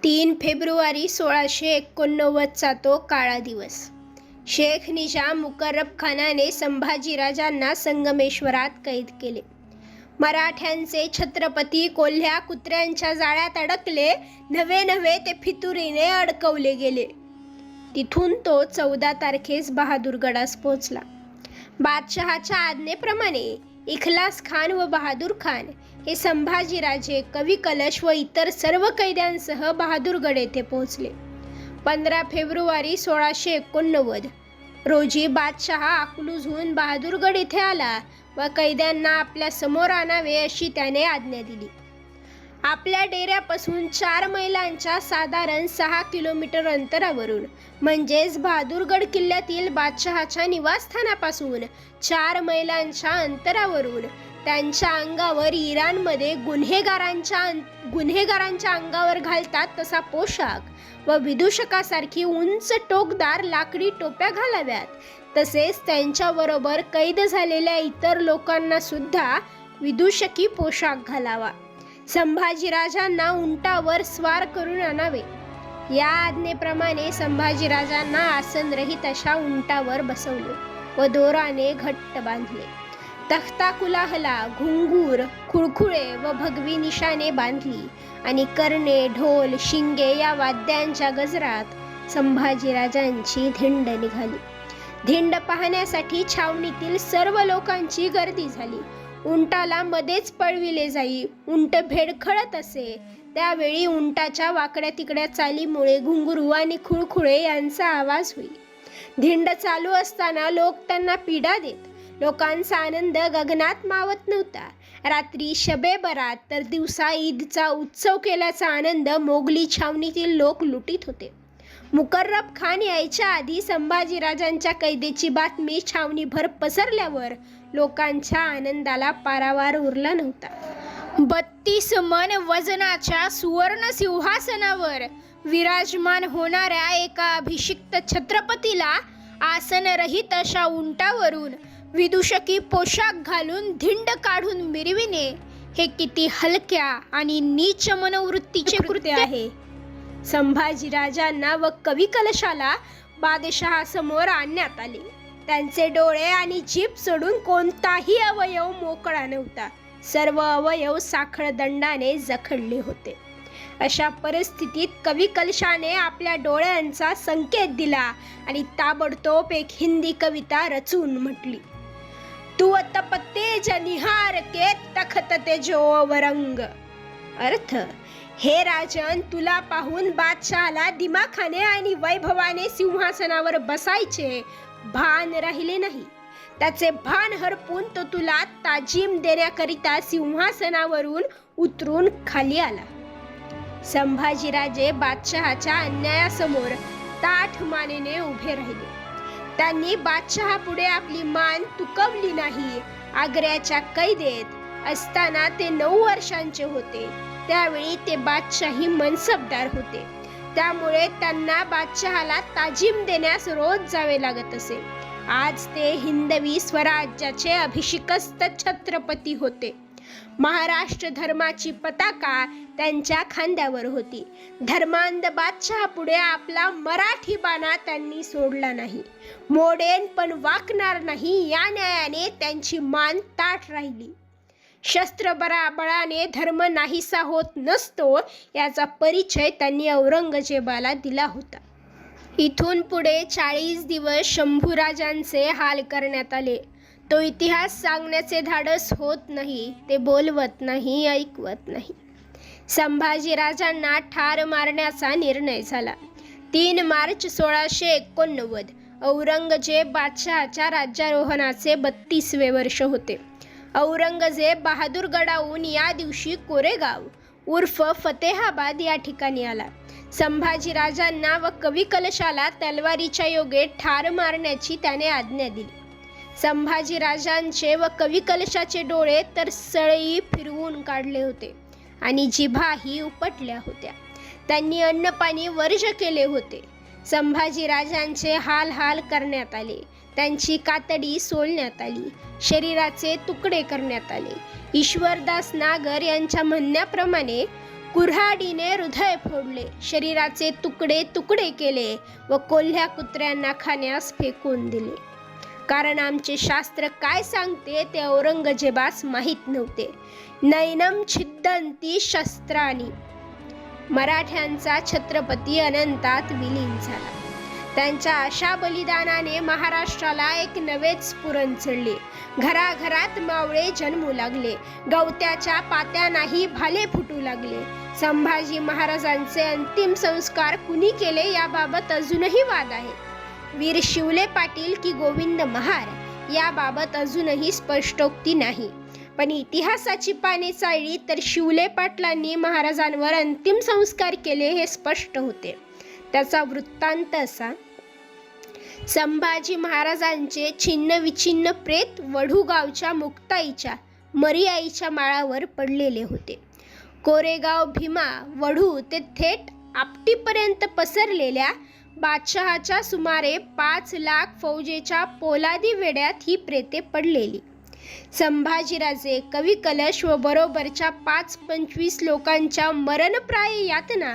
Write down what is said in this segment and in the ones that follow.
3 February 1689चा तो काळा दिवस. शेख निजाम मुकर्रब खानाने संभाजीराजांना संगमेश्वरात कैद केले. मराठ्यांचे छत्रपती कोल्ह्या कुत्र्यांच्या जाळ्यात अडकले, नवे ते फितुरीने अडकवले गेले. तिथून तो 14 तारखेस बहादूरगडास पोचला. बादशहाच्या आज्ञेप्रमाणे इखलास खान व बहादूर खान हे संभाजीराजे, कवी कलश व इतर सर्व कैद्यांसह बहादूरगड येथे पोहोचले. 15 फेब्रुवारी 1689 रोजी बादशहा अकलूजहून बहादूरगड येथे आला व कैद्यांना आपल्या समोर आणावे अशी त्याने आज्ञा दिली. आपल्या डेऱ्यापासून 4 मैलांच्या साधारण 6 किलोमीटर अंतरावरून, म्हणजेच बहादूरगड किल्ल्यातील बादशहाच्या निवासस्थानापासून 4 मैलांच्या अंतरावरून त्यांच्या अंगावर इराणमध्ये गुन्हेगारांच्या अंगावर घालतात तसा पोशाख व विदूषकासारखी उंच टोकदार लाकडी टोप्या घालाव्यात. तसेच त्यांच्याबरोबर कैद झालेल्या इतर लोकांना सुद्धा विदूषकी पोशाख घालावा. संभाजीराजांना उंटावर स्वार करून आणावे. या आज्ञेप्रमाणे संभाजीराजांना आसनरहित अशा उंटावर बसवले व दोराने घट्ट बांधले. तख्ता कुलाहला, घुंगूर, खुळखुळे व भगवी निशाणे बांधली आणि कर्णे, ढोल, शिंगे या वाद्यांच्या गजरात संभाजीराजांची धिंड निघाली. धिंड पाहण्यासाठी छावणीतील सर्व लोकांची गर्दी झाली. उंटाला मध्येच पळविले जाई. उंट भेडखळत असे. त्यावेळी उंटाच्या वाकड्या तिकड्या चालीमुळे घुंगरू आणि खुळखुळे यांचा आवाज होई. धिंड चालू असताना लोक त्यांना पीडा देत. लोकांचा आनंद गगनात मावत नव्हता. रात्री शबे बरात तर दिवसा ईदचा उत्सव केल्याचा आनंद मोगली छावणीतील लोक लुटीत होते. मुकर्रब खान यायच्या आधी संभाजीराजांच्या कैदेची बातमी छावणीभर पसरल्यावर लोकांच्या आनंदाला पारावार उरला नव्हता. 32 मन वजनाच्या सुवर्ण सिंहासनावर विराजमान होणाऱ्या एका अभिषिक्त छत्रपतीला आसनरहित अशा उंटावरून विदूषकी पोशाख घालून धिंड काढून मिरविणे हे किती हलक्या आणि नीच मनोवृत्तीचे कृत्य आहे. संभाजीराजांना व कवी कलशाला बादशहासमोर आणण्यात आले. त्यांचे डोळे आणि जीभ सोडून कोणताही अवयव मोकळा नव्हता. सर्व अवयव साखळदंडाने जखडले होते. अशा परिस्थितीत कवी कलशाने आपल्या डोळ्यांचा संकेत दिला आणि ताबडतोब एक हिंदी कविता रचून म्हटली. तू तपते जनिहार के तखत ते जो वरंग. अर्थ, हे राजन, तुला पाहून बादशहाला दिमाखाने आणि वैभवाने सिंहासनावर बसायचे भान राहिले नाही. त्याचे भान हरपून तो तुला ताजीम देण्याकरिता सिंहासनावरून उतरून खाली आला. संभाजीराजे बादशहाच्या अन्यायासमोर ताठ मानेने उभे राहिले. त्यांनी बादशहापुढे आपली मान तुकवली नाही. आग्र्याच्या कैदेत असताना ते 9 वर्षांचे होते. त्यावेळी ते बादशाही मनसबदार होते. त्यामुळे त्यांना बादशहाला ताजीम देण्यास रोज जावे लागत असे. आज ते हिंदवी स्वराज्याचे अभिषिक्त छत्रपती होते. महाराष्ट्र धर्माची पताका त्यांच्या खांद्यावर होती. धर्मांध बादशहापुढे आपला मराठी बाणा त्यांनी सोडला नाही. मोडेन पण वाकणार नाही या न्यायाने त्यांची मान ताठ राहिली. शस्त्र बळाने धर्म नाहीसा होत नसतो याचा परिचय त्यांनी औरंगजेबाला दिला होता. इथून पुढे 40 दिवस शंभूराजांचे हाल करण्यात आले. तो इतिहास सांगण्याचे धाडस होत नाही. ते बोलवत नाही, ऐकवत नाही. संभाजीराजांना ठार मारण्याचा निर्णय झाला. 3 मार्च 1689 औरंगजेब बादशहाच्या राज्यारोहणाचे 32वे वर्ष होते. औरंगजेब बहादूरगडाहून या दिवशी कोरेगाव उर्फ फतेहाबाद या ठिकाणी आला. संभाजीराजांना व कवी कलशाला तलवारीच्या योगे ठार मारण्याची त्याने आज्ञा दिली. संभाजीराजांचे व कवी कलशाचे डोळे तर सळई फिरवून काढले होते आणि जिभाही उपटल्या होत्या. त्यांनी अन्नपाणी वर्ज केले होते. संभाजीराजांचे हाल करण्यात आले. त्यांची कातडी सोलण्यात आली. शरीराचे तुकडे करण्यात आले. ईश्वरदास नागर यांच्या म्हणण्याप्रमाणे कुऱ्हाडीने हृदय फोडले, शरीराचे तुकडे तुकडे केले व कोल्ह्या कुत्र्यांना खाण्यास फेकून दिले. कारण आमचे शास्त्र काय सांगते ते औरंगजेबास माहीत नव्हते. नैनम छिद्दंती शस्त्राणी. मराठ्यांचा छत्रपती अनंतात विलीन झाला. त्यांच्या अशा बलिदानाने महाराष्ट्राला एक नवेच स्फुरण चढले. घराघरात मावळे जन्मू लागले. गवत्याच्या पात्यांनाही भाले फुटू लागले. संभाजी महाराजांचे अंतिम संस्कार कुणी केले याबाबत अजूनही वाद आहेत. वीर शिवले पाटील की गोविंद महार याबाबत अजूनही स्पष्टोक्ती नाही. पण इतिहासाची पाने चाळली तर शिवले पाटलांनी महाराजांवर अंतिम संस्कार केले हे स्पष्ट होते. त्याचा वृत्तांत असा: संभाजी महाराजांचे छिन्न विछिन्न प्रेत वढूगावच्या मुक्ताईच्या मरीआईच्या माळावर पडलेले होते. कोरेगाव भीमा वढू ते थेट आपटीपर्यंत पसरलेल्या बादशहाच्या सुमारे 5 लाख फौजेच्या पोलादी वेड्यात ही प्रेते पडलेली. संभाजीराजे, कवी कलश व बरोबरच्या 5-25 लोकांच्या मरणप्राय यातना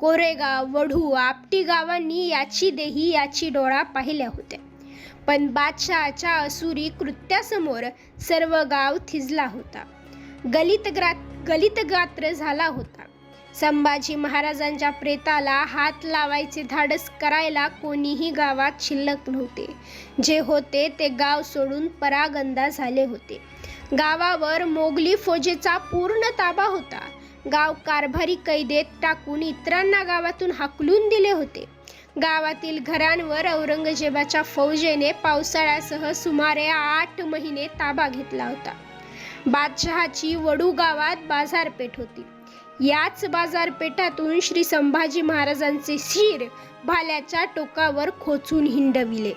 कोरेगाव, वढू, आपटी गावांनी याची देही याची डोळा पाहिल्या होत्या. पण बादशहाच्या असुरी कृत्यासमोर सर्व गाव थिजला होता. गलितगात्र झाला होता. संभाजी महाराजांच्या प्रेताला हात लावायचे धाडस करायला कोणीही गावात शिल्लक नव्हते. जे होते ते गाव सोडून परागंदा झाले होते. गावावर मोगली फौजेचा पूर्ण ताबा होता. गाव कारभारी कैदेत टाकून इतरांना गावातून हाकलून दिले होते. गावातील घरांवर औरंगजेबाच्या फौजेने पावसाळ्यासह सुमारे 8 महिने ताबा घेतला होता. बादशहाची वडू गावात बाजारपेठ होती. याच बाजारपेठातून श्री संभाजी महाराजांचे शिर भाल्याच्या टोकावर खोचून हिंडविले.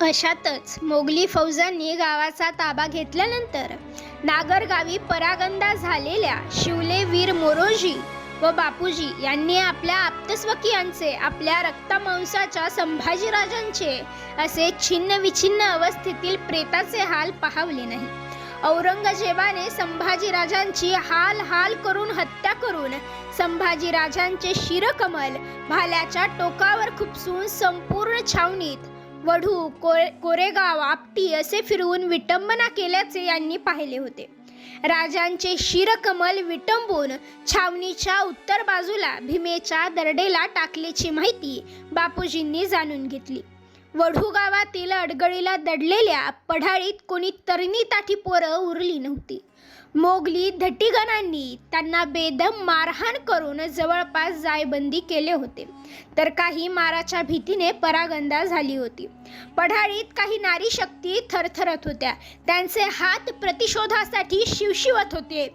अशातच मोगली फौजांनी गावाचा ताबा घेतल्यानंतर नागरगावी परागंदा झालेल्या शिवले वीर मोरोजी व बापूजी यांनी आपल्या आप्तस्वकीयांचे, आपल्या रक्तमांसाच्या संभाजीराजांचे असे छिन्न विछिन्न अवस्थेतील प्रेताचे हाल पाहावले नाही. औरंगजेबाने संभाजीराजांची हाल हाल करून हत्या करून संभाजीराजांचे शिरकमल भाल्याच्या टोकावर खुपसून संपूर्ण छावणीत वढू, कोरेगाव, आपटी असे फिरवून विटंबना केल्याचे यांनी पाहिले होते. राजांचे शिरकमल विटंबून छावणीच्या उत्तर बाजूला भीमेच्या दरडेला टाकल्याची माहिती बापूजींनी जाणून घेतली. वढू गावातील अडगळीला दडलेल्या पढाळीत कोणी तरणी ताठी पोरं उरली नव्हती. मोगली धटीगणांनी त्यांना बेदम मारहाण करून जवळपास जायबंदी केले होते, तर काही माराच्या भीतीने परागंदा झाली होती. पढाळीत काही नारी शक्ती थरथरत होत्या. त्यांचे हात प्रतिशोधासाठी शिवशिवत होते.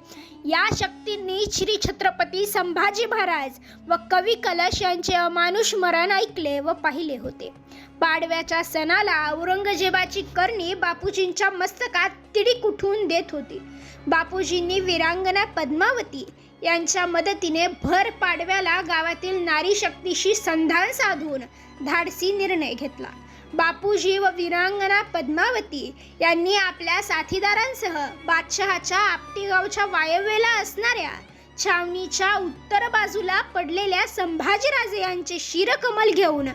या शक्तींनी श्री छत्रपती संभाजी महाराज व कवी कलश यांचे अमानुष मरण ऐकले व पाहिले होते. पाडव्याच्या सणाला औरंगजेबाची करणी बापूजींच्या मस्तकात तिडीक उठवून देत होती. बापूजींनी वीरांगना पद्मावती यांच्या मदतीने भर पाडव्याला गावातील नारी शक्तीशी संधान साधून धाडसी निर्णय घेतला. बापूजी व वीरांगना पद्मावती यांनी आपल्या साथीदारांसह बादशहाच्या आपटी गावच्या वायव्येला असणाऱ्या छावणीच्या उत्तर बाजूला पडलेल्या संभाजीराजे यांचे शिरकमल घेऊन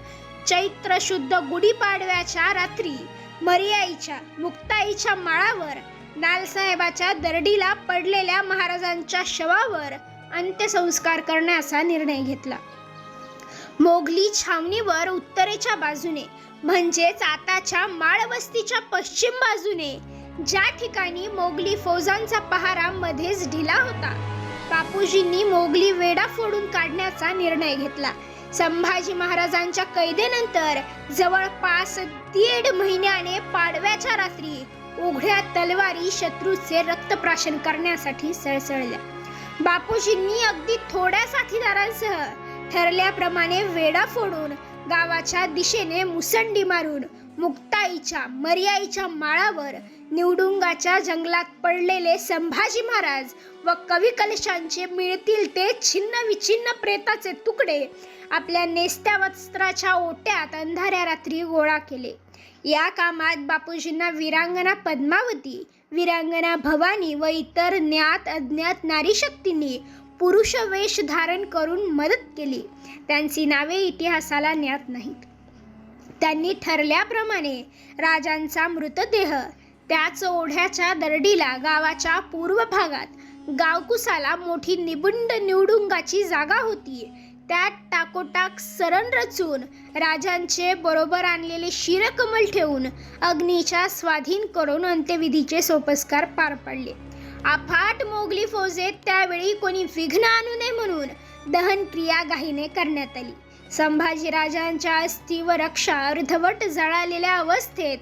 चैत्र शुद्ध गुढीपाडव्याच्या रात्री मरीआईच्या मुक्ताईच्या माळावर नालसाहेबाच्या दरडीला पडलेल्या महाराजांच्या शवावर अंत्यसंस्कार करण्याचा निर्णय घेतला. मोगली छावणीवर उत्तरेच्या बाजूने म्हणजेच आताच्या माळवस्तीच्या पश्चिम बाजूने ज्या ठिकाणी मोगली फौजांचा पहारा मध्येच ढिला होता, बापूजींनी मोगली वेढा फोडून काढण्याचा निर्णय घेतला. संभाजी महाराजांच्या कैदेनंतर जवळपास 1.5 महिन्याने पाडव्याच्या रात्री उघड्या तलवारी शत्रूचे रक्तप्राशन करण्यासाठी सळसळल्या. बापूजींनी अगदी थोड्या साथीदारांसह ठरल्याप्रमाणे वेढा फोडून गावाच्या दिशेने मुसंडी मारून मुक्ताईच्या मरीआईच्या माळावर निवडुंगाच्या जंगलात पडलेले संभाजी महाराज व कवी कलशांचे मिळतील ते छिन्न विछिन्न प्रेताचे तुकडे आपल्या नेस्त्या वस्त्राच्या ओट्यात अंधाऱ्या रात्री गोळा केले. या कामात बापूजींना वीरांगना पद्मावती, वीरांगना भवानी व इतर ज्ञात अज्ञात नारी शक्तींनी पुरुष वेश धारण करून मदत केली. त्यांची नावे इतिहासाला ज्ञात नाहीत. त्यांनी ठरल्याप्रमाणे राजांचा मृतदेह त्याच ओढ्याच्या दरडीला गावाच्या पूर्व भागात गावकुसाला मोठी निबुंड निवडुंगाची जागा होती. त्यात टाकोटाक सरण रचून राजांचे बरोबर आणलेले शिरकमल ठेवून अग्नीच्या स्वाधीन करून अंत्यविधीचे सोपस्कार पार पडले. अफाट मोगली फौजेत त्यावेळी कोणी विघ्न आणू नये म्हणून दहन क्रिया घाईने करण्यात आली. संभाजीराजांच्या अस्थी व रक्षा अर्धवट जळालेल्या अवस्थेत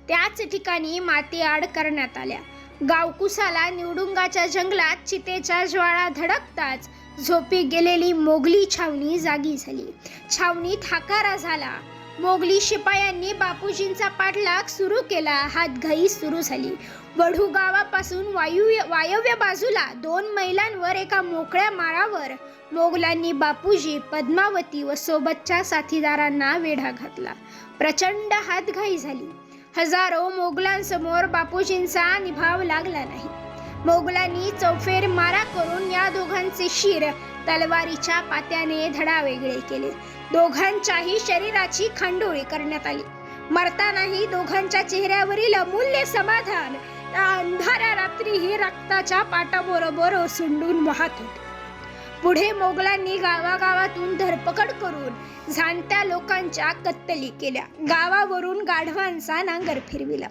त्याच ठिकाणी मातीआड करण्यात आल्या. गावकुसाला निवडुंगाच्या जंगलात चितेच्या ज्वाळा धडकताच झोपी गेलेली मोगली छावणी जागी झाली. छावणीत हाकारा झाला. मोगली शिपायांनी बापूजींचा पाठलाग सुरू केला. हातघाई सुरू झाली. वढू गावापासून वायव्य बाजूला 2 मैलांवर एका मोकळ्या माळावर मोगलांनी बापूजी, पद्मावती व सोबतच्या साथीदारांना वेढा घातला. प्रचंड हातघाई झाली. हजारो मोगलांसमोर बापूजींचा निभाव लागला नाही. मोगलांनी चौफेर मारा करून या दोघांचे शिर तलवारीच्या पात्याने धडावेगळे केले. दोघांच्याही शरीराची खांडोळी करण्यात आली. मरतानाही दोघांच्या चेहऱ्यावरील अमूल्य समाधान त्या अंधाऱ्या रात्रीही रक्ताच्या पाटाबरोबर ओसंडून वाहत होते. पुढे मोगलांनी गावागावातून धरपकड करून जाणत्या लोकांच्या कत्तली केल्या. गावावरून गाढवांचा नांगर फिरविला.